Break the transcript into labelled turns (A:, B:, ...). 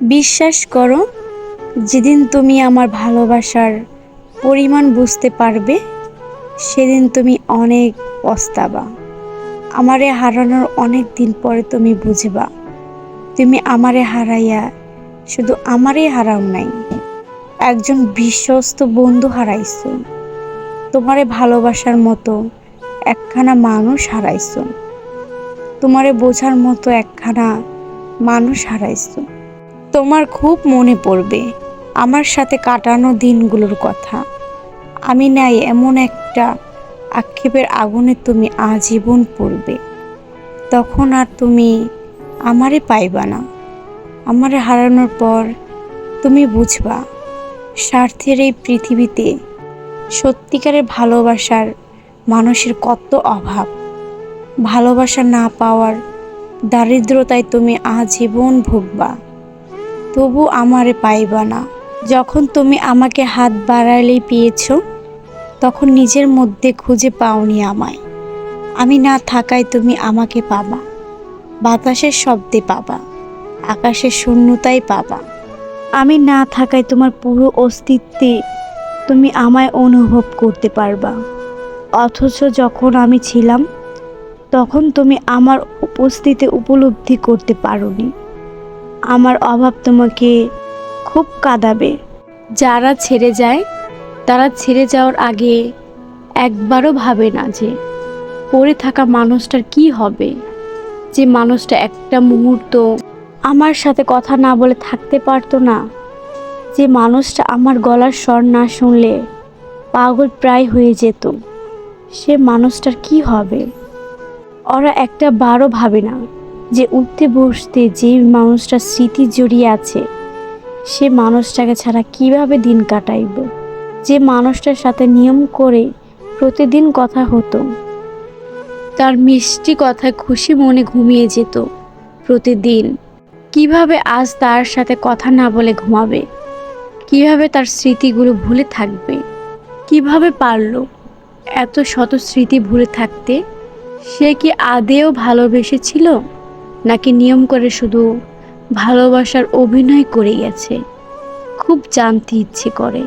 A: বিশ্বাস করো, যেদিন তুমি আমার ভালোবাসার পরিমাণ বুঝতে পারবে, সেদিন তুমি অনেক পস্তাবা। আমারে হারানোর অনেক দিন পরে তুমি বুঝবা, তুমি আমারে হারাইয়া শুধু আমারই হারাও নাই, একজন বিশ্বস্ত বন্ধু হারাইছো। তোমারে ভালোবাসার মতো একখানা মানুষ হারাইছো। তোমারে বোঝার মতো একখানা মানুষ হারাইছো। তোমার খুব মনে পড়বে আমার সাথে কাটানো দিনগুলোর কথা। আমি নাই এমন একটা আক্ষেপের আগুনে তুমি আজীবন পড়বে। তখন আর তুমি আমারে পাইবা না। আমারে হারানোর পর তুমি বুঝবা, স্বার্থের এই পৃথিবীতে সত্যিকারের ভালোবাসার মানুষের কত অভাব। ভালোবাসা না পাওয়ার দারিদ্রতায় তুমি আজীবন ভুগবা, তবু আমারে পাইবা না। যখন তুমি আমাকে হাত বাড়ালেই পেয়েছো, তখন নিজের মধ্যে খুঁজে পাওনি আমায়। আমি না থাকায় তুমি আমাকে পাবা, বাতাসের শব্দে পাবা, আকাশের শূন্যতায় পাবা। আমি না থাকায় তোমার পুরো অস্তিত্বে তুমি আমায় অনুভব করতে পারবা। অথচ যখন আমি ছিলাম, তখন তুমি আমার উপস্থিতি উপলব্ধি করতে পারোনি। আমার অভাব তোমাকে খুব কাঁদাবে। যারা ছেড়ে যায়, তারা ছেড়ে যাওয়ার আগে একবারও ভাবে না যে পড়ে থাকা মানুষটার কি হবে। যে মানুষটা একটা মুহূর্ত আমার সাথে কথা না বলে থাকতে পারতো না, যে মানুষটা আমার গলার স্বর না শুনলে পাগল প্রায় হয়ে যেত, সে মানুষটার কি হবে। ওরা একটা বারও ভাবে না যে উঠতে বসতে যে মানুষটার স্মৃতি জড়িয়ে আছে, সে মানুষটাকে ছাড়া কিভাবে দিন কাটাইব। যে মানুষটার সাথে নিয়ম করে প্রতিদিন কথা হতো, তার মিষ্টি কথায় খুশি মনে ঘুমিয়ে যেত প্রতিদিন, কিভাবে আজ তার সাথে কথা না বলে ঘুমাবে, কিভাবে তার স্মৃতিগুলো ভুলে থাকবে, কিভাবে পারলো এত শত স্মৃতি ভুলে থাকতে। সে কি আদেও ভালোবেসেছিল, নাকি নিয়ম করে শুধু ভালোবাসার অভিনয় করে গেছে। খুব জানতে ইচ্ছে করে।